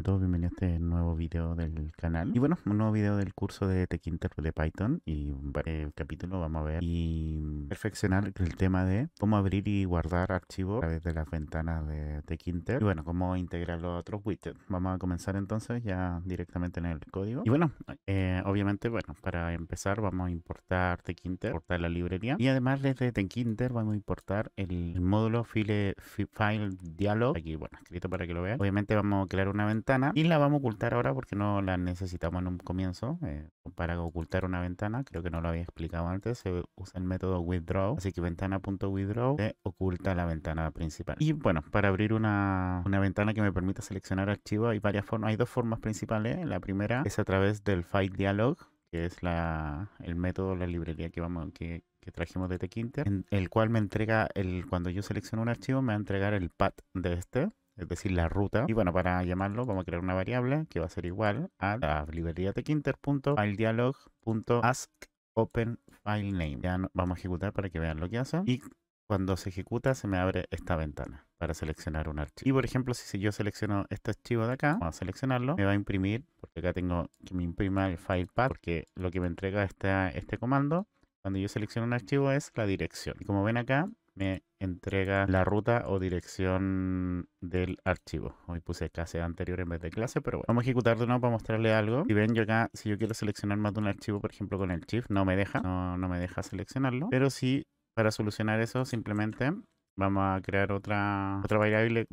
todos, bienvenidos a este nuevo video del canal. Y bueno, un nuevo video del curso de Tkinter de Python. Y el capítulo vamos a ver y perfeccionar el tema de cómo abrir y guardar archivos a través de las ventanas de Tkinter. Y bueno, cómo integrarlo a otros widgets. Vamos a comenzar entonces ya directamente en el código. Y bueno, obviamente, bueno, para empezar vamos a importar Tkinter, importar la librería. Y además desde Tkinter vamos a importar el módulo file dialog. Aquí, bueno, escrito para que lo vean. Obviamente vamos a crear una ventana y la vamos a ocultar ahora porque no la necesitamos en un comienzo. Para ocultar una ventana, creo que no lo había explicado antes, se usa el método withdraw. Así que ventana.withdraw se oculta la ventana principal. Y bueno, para abrir una ventana que me permita seleccionar archivos hay varias formas, hay dos formas principales. La primera es a través del file dialog, que es el método, la librería que trajimos de Tkinter, en el cual me entrega cuando yo selecciono un archivo, me va a entregar el path de es decir, la ruta. Y bueno, para llamarlo vamos a crear una variable que va a ser igual a la librería tkinter.fileDialog.askOpenFileName. Ya vamos a ejecutar para que vean lo que hace. Y cuando se ejecuta se me abre esta ventana para seleccionar un archivo. Y por ejemplo, si yo selecciono este archivo de acá, vamos a seleccionarlo, me va a imprimir, porque acá tengo que me imprima el file path, porque lo que me entrega este comando cuando yo selecciono un archivo es la dirección. Y como ven acá, me entrega la ruta o dirección del archivo. Hoy puse clase anterior en vez de clase, pero bueno. Vamos a ejecutar de nuevo para mostrarle algo. Si ven, yo acá, si yo quiero seleccionar más de un archivo, por ejemplo con el shift, no me deja. No me deja seleccionarlo. Pero sí, para solucionar eso, simplemente vamos a crear otra variable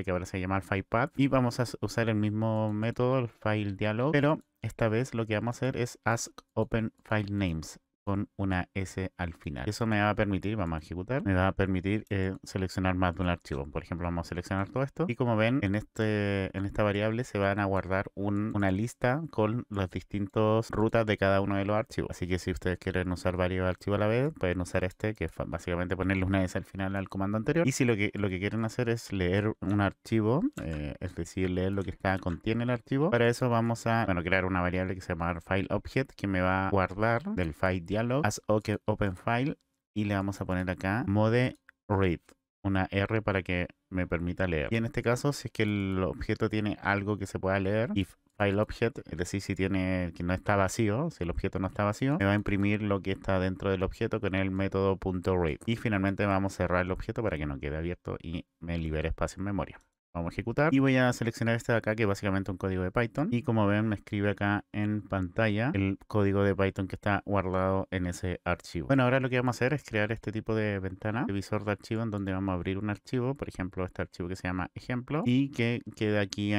que ahora se llama filepath, y vamos a usar el mismo método, el file dialog, pero esta vez lo que vamos a hacer es ask open file names con una S al final. Eso me va a permitir, vamos a ejecutar, me va a permitir seleccionar más de un archivo. Por ejemplo, vamos a seleccionar todo esto y como ven, en esta variable se van a guardar una lista con las distintas rutas de cada uno de los archivos. Así que si ustedes quieren usar varios archivos a la vez, pueden usar que es básicamente ponerle una S al final al comando anterior. Y si lo que quieren hacer es leer un archivo, es decir, leer lo que contiene el archivo, para eso vamos a crear una variable que se llama fileObject, que me va a guardar del file dialog as open file, y le vamos a poner acá mode read, una R para que me permita leer. Y en este caso, si es que el objeto tiene algo que se pueda leer, if fileObject, es decir, si tiene que no está vacío, si el objeto no está vacío, me va a imprimir lo que está dentro del objeto con el método .read. Y finalmente vamos a cerrar el objeto para que no quede abierto y me libere espacio en memoria. Vamos a ejecutar y voy a seleccionar este de acá, que es básicamente un código de Python. Y como ven, me escribe acá en pantalla el código de Python que está guardado en ese archivo. Bueno, ahora lo que vamos a hacer es crear este tipo de ventana, de visor de archivo, en donde vamos a abrir un archivo, por ejemplo, este archivo que se llama ejemplo, y que queda aquí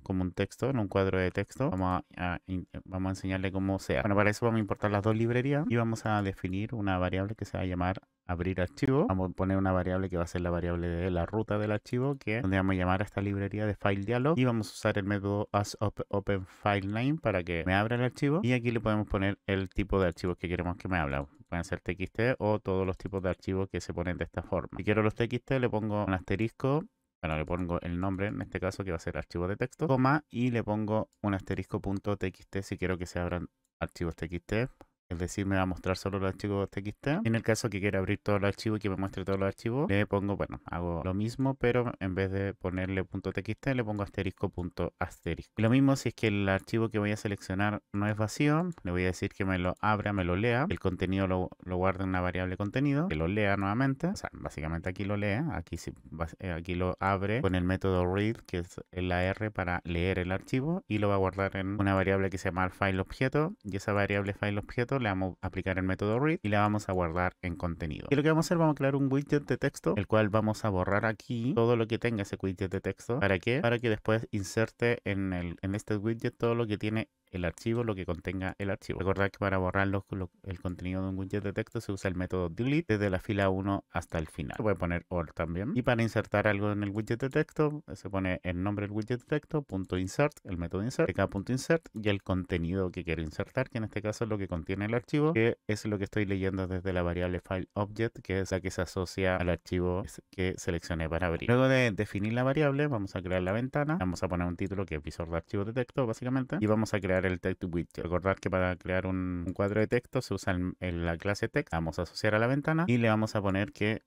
como un texto, en un cuadro de texto. Vamos a enseñarle cómo sea. Bueno, para eso vamos a importar las dos librerías y vamos a definir una variable que se va a llamar abrir archivo. Vamos a poner una variable que va a ser la variable de la ruta del archivo, donde vamos a llamar a esta librería de file dialog, y vamos a usar el método asOpenFileName para que me abra el archivo. Y aquí le podemos poner el tipo de archivos que queremos que me abra. Pueden ser TXT o todos los tipos de archivos que se ponen de esta forma. Si quiero los TXT, le pongo un asterisco. Bueno, le pongo el nombre, en este caso, que va a ser archivo de texto, coma, y le pongo un asterisco .txt si quiero que se abran archivos TXT. Es decir, me va a mostrar solo los archivos TXT. En el caso que quiera abrir todos los archivos y que me muestre todos los archivos, le pongo, bueno, hago lo mismo, pero en vez de ponerle .txt, le pongo asterisco. Y lo mismo si es que el archivo que voy a seleccionar no es vacío, le voy a decir que me lo abra, me lo lea. El contenido lo guarda en una variable contenido, que lo lea nuevamente. O sea, básicamente aquí lo lee, aquí lo abre con el método read, que es la R para leer el archivo, y lo va a guardar en una variable que se llama fileObjeto, y esa variable fileObjeto le vamos a aplicar el método read y la vamos a guardar en contenido. Y lo que vamos a hacer, vamos a crear un widget de texto, el cual vamos a borrar aquí todo lo que tenga ese widget de texto. ¿Para qué? Para que después inserte en este widget todo lo que tiene el archivo, lo que contenga el archivo. Recordad que para borrar el contenido de un widget de texto se usa el método delete desde la fila 1 hasta el final. Se puede poner all también. Y para insertar algo en el widget de texto, se pone el nombre del widget de texto, .insert, el método insert, .insert, y el contenido que quiero insertar, que en este caso es lo que contiene el archivo, que es lo que estoy leyendo desde la variable fileObject, que es la que se asocia al archivo que seleccioné para abrir. Luego de definir la variable, vamos a crear la ventana, vamos a poner un título que es visor de archivos de texto, básicamente, y vamos a crear el text widget. Recordad que para crear un cuadro de texto se usa la clase text, vamos a asociar a la ventana y le vamos a poner que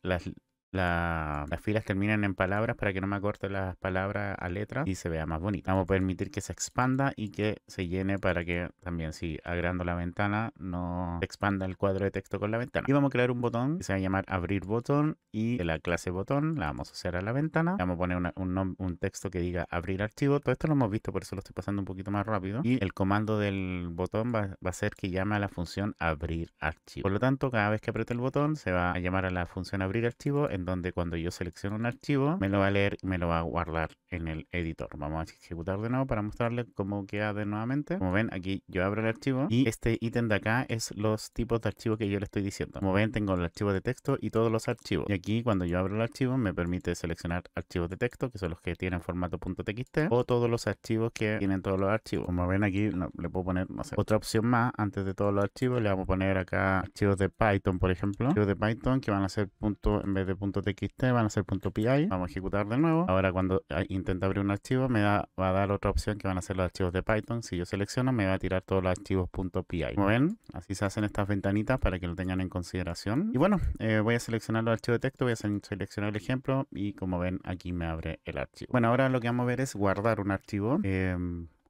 las filas terminen en palabras para que no me acorte las palabras a letras y se vea más bonito. Vamos a permitir que se expanda y que se llene para que también, si agrando la ventana, no se expanda el cuadro de texto con la ventana. Y vamos a crear un botón que se va a llamar abrir botón, y de la clase botón la vamos a hacer a la ventana. Vamos a poner un texto que diga abrir archivo. Todo esto lo hemos visto, por eso lo estoy pasando un poquito más rápido. Y el comando del botón va a ser que llame a la función abrir archivo. Por lo tanto, cada vez que apriete el botón se va a llamar a la función abrir archivo, en donde cuando yo selecciono un archivo me lo va a leer y me lo va a guardar en el editor. Vamos a ejecutar de nuevo para mostrarles cómo queda de nuevamente. Como ven, aquí yo abro el archivo y este ítem de acá es los tipos de archivos que yo le estoy diciendo. Como ven, tengo el archivo de texto y todos los archivos. Y aquí cuando yo abro el archivo me permite seleccionar archivos de texto, que son los que tienen formato .txt, o todos los archivos que tienen todos los archivos. Como ven aquí, le puedo poner, no sé, otra opción más antes de todos los archivos. Le vamos a poner acá archivos de Python, por ejemplo. Archivos de Python que van a ser en vez de .txt van a ser .py. Vamos a ejecutar de nuevo. Ahora cuando intenta abrir un archivo va a dar otra opción que van a ser los archivos de Python. Si yo selecciono me va a tirar todos los archivos .py. Como ven, así se hacen estas ventanitas para que lo tengan en consideración. Y bueno, voy a seleccionar los archivos de texto, voy a seleccionar el ejemplo y como ven aquí me abre el archivo. Bueno, ahora lo que vamos a ver es guardar un archivo.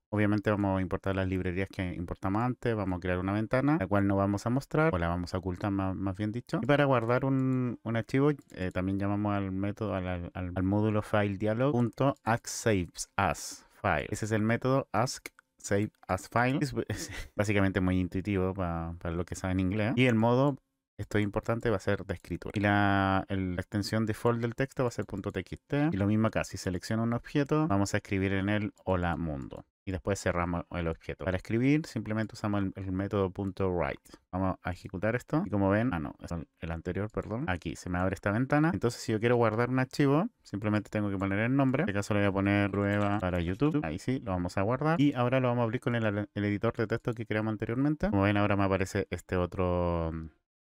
Obviamente vamos a importar las librerías que importamos antes, vamos a crear una ventana, la cual no vamos a mostrar, o la vamos a ocultar más bien dicho. Y para guardar un archivo, también llamamos al método, al módulo file dialog.askSaveAsFile. Ese es el método askSaveAsFile. Es básicamente muy intuitivo para los que saben inglés. Y el modo, esto es importante, va a ser de escritura. Y la extensión default del texto va a ser .txt. Y lo mismo acá, si selecciono un objeto, vamos a escribir en él hola mundo. Y después cerramos el objeto. Para escribir simplemente usamos el método .write. Vamos a ejecutar esto. Y como ven, es el anterior, perdón. Aquí se me abre esta ventana. Entonces si yo quiero guardar un archivo, simplemente tengo que poner el nombre. En este caso le voy a poner prueba para YouTube. Ahí sí, lo vamos a guardar. Y ahora lo vamos a abrir con el editor de texto que creamos anteriormente. Como ven, ahora me aparece este otro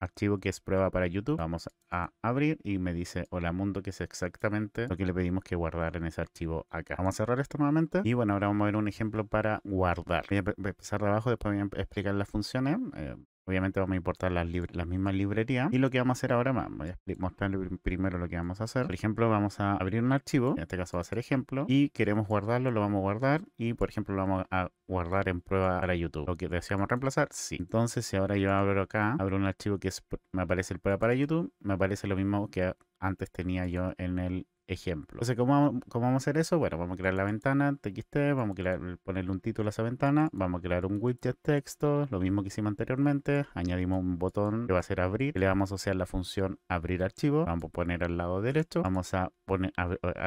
archivo que es prueba para YouTube. Vamos a abrir y me dice hola mundo, que es exactamente lo que le pedimos que guardar en ese archivo acá. Vamos a cerrar esto nuevamente y bueno, ahora vamos a ver un ejemplo para guardar. Voy a empezar de abajo, después voy a explicar las funciones. Obviamente vamos a importar las mismas librerías. Y lo que vamos a hacer ahora, voy a mostrarle primero lo que vamos a hacer. Por ejemplo, vamos a abrir un archivo, en este caso va a ser ejemplo, y queremos guardarlo, lo vamos a guardar, y por ejemplo lo vamos a guardar en prueba para YouTube. ¿Lo que deseamos reemplazar? Sí. Entonces, si ahora yo abro acá, abro un archivo que me aparece el prueba para YouTube, me aparece lo mismo que antes tenía yo en el ejemplo. Entonces, ¿cómo vamos a hacer eso? Bueno, vamos a crear la ventana txt, vamos a ponerle un título a esa ventana, vamos a crear un widget texto, lo mismo que hicimos anteriormente, añadimos un botón que va a ser abrir, y le vamos a asociar la función abrir archivo, vamos a poner al lado derecho, vamos a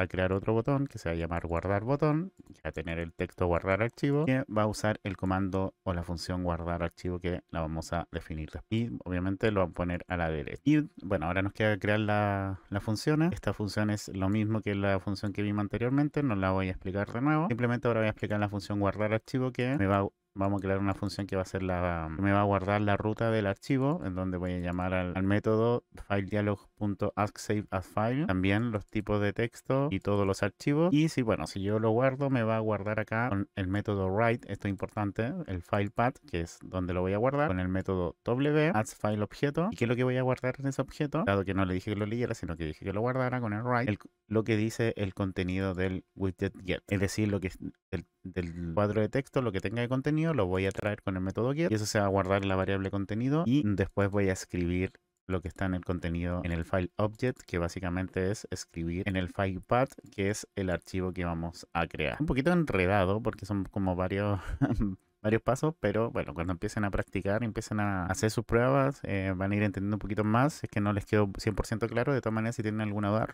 crear otro botón que se va a llamar guardar botón, que va a tener el texto guardar archivo, que va a usar el comando o la función guardar archivo que la vamos a definir. Y obviamente lo vamos a poner a la derecha. Y bueno, ahora nos queda crear las funciones. Esta función es lo mismo que la función que vimos anteriormente, no la voy a explicar de nuevo. Simplemente ahora voy a explicar la función guardar archivo, que vamos a crear una función que va a ser que me va a guardar la ruta del archivo, en donde voy a llamar al método FileDialog.askSaveAsFile, también los tipos de texto y todos los archivos. Y si yo lo guardo, me va a guardar acá con el método write, esto es importante, el filepath, que es donde lo voy a guardar, con el método addFileObjeto. ¿Y qué es lo que voy a guardar en ese objeto? Dado que no le dije que lo leyera, sino que dije que lo guardara con el write, lo que dice el contenido del widget get, es decir, lo que es del cuadro de texto, lo que tenga de contenido, lo voy a traer con el método get, y eso se va a guardar en la variable contenido, y después voy a escribir lo que está en el contenido en el file object, que básicamente es escribir en el file path, que es el archivo que vamos a crear. Un poquito enredado porque son como varios pasos, pero bueno, cuando empiecen a practicar, empiecen a hacer sus pruebas, van a ir entendiendo un poquito más. Si es que no les quedó 100% claro, de todas maneras, si tienen alguna duda,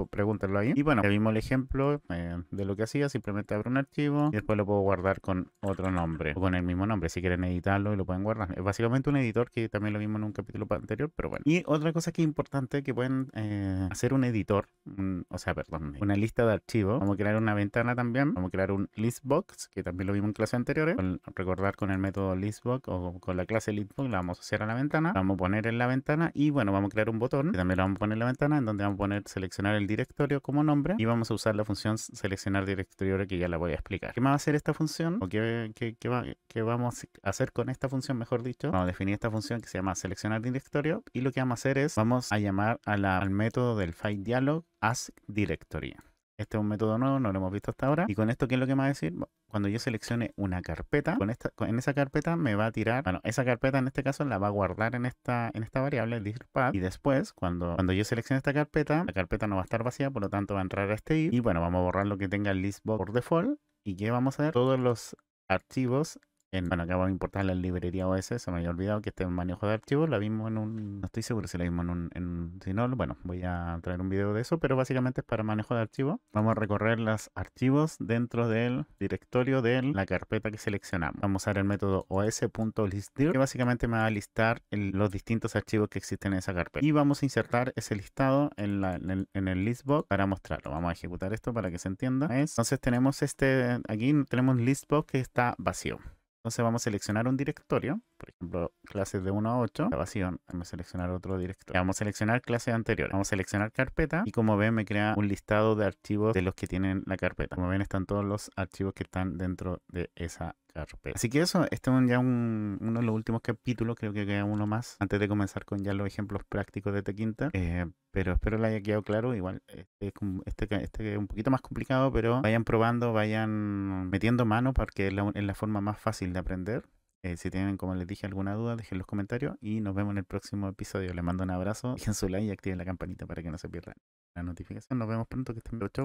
pregúntenlo ahí. Y bueno, ya vimos el ejemplo de lo que hacía. Simplemente abro un archivo y después lo puedo guardar con otro nombre o con el mismo nombre. Si quieren editarlo, y lo pueden guardar. Es básicamente un editor, que también lo vimos en un capítulo anterior, pero bueno. Y otra cosa que es importante, que pueden hacer un editor, una lista de archivos. Vamos a crear una ventana también. Vamos a crear un listbox, que también lo vimos en clases anteriores, con recordar con el método listbox o con la clase listbox, la vamos a asociar a la ventana, la vamos a poner en la ventana y bueno, vamos a crear un botón que también lo vamos a poner en la ventana en donde vamos a poner seleccionar el directorio como nombre y vamos a usar la función seleccionar directorio que ya la voy a explicar. ¿Qué más va a hacer esta función? ¿O qué vamos a hacer con esta función, mejor dicho? Vamos a definir esta función que se llama seleccionar directorio y lo que vamos a hacer es, vamos a llamar al método del file dialog askDirectory. Este es un método nuevo, no lo hemos visto hasta ahora. Y con esto, ¿qué es lo que me va a decir? Cuando yo seleccione una carpeta, en esa carpeta me va a tirar, bueno, esa carpeta en este caso la va a guardar en esta variable, dispatch, y después, cuando yo seleccione esta carpeta, la carpeta no va a estar vacía, por lo tanto va a entrar a este if, y bueno, vamos a borrar lo que tenga el listbox por default, y ¿qué vamos a hacer? Todos los archivos bueno, acá vamos a importar la librería OS, se me había olvidado que este es un manejo de archivos, la vimos no estoy seguro si la vimos si no, bueno, voy a traer un video de eso, pero básicamente es para manejo de archivos. Vamos a recorrer los archivos dentro del directorio de la carpeta que seleccionamos. Vamos a usar el método os.listdir, que básicamente me va a listar los distintos archivos que existen en esa carpeta. Y vamos a insertar ese listado en el listbox para mostrarlo. Vamos a ejecutar esto para que se entienda. Entonces tenemos aquí tenemos un listbox que está vacío. Entonces vamos a seleccionar un directorio, por ejemplo, clases de 1 a 8, está vacío, vamos a seleccionar otro directorio. Vamos a seleccionar clases anteriores, vamos a seleccionar carpeta y como ven me crea un listado de archivos de los que tienen la carpeta. Como ven están todos los archivos que están dentro de esa carpeta. Así que eso, este es ya uno de los últimos capítulos, creo que queda uno más antes de comenzar con ya los ejemplos prácticos de Tkinter. Pero espero le haya quedado claro. Igual este es un poquito más complicado, pero vayan probando, vayan metiendo mano porque es la forma más fácil de aprender. Si tienen, como les dije, alguna duda, dejen los comentarios y nos vemos en el próximo episodio. Les mando un abrazo, dejen su like y activen la campanita para que no se pierdan la notificación. Nos vemos pronto, que estén bien. Chau.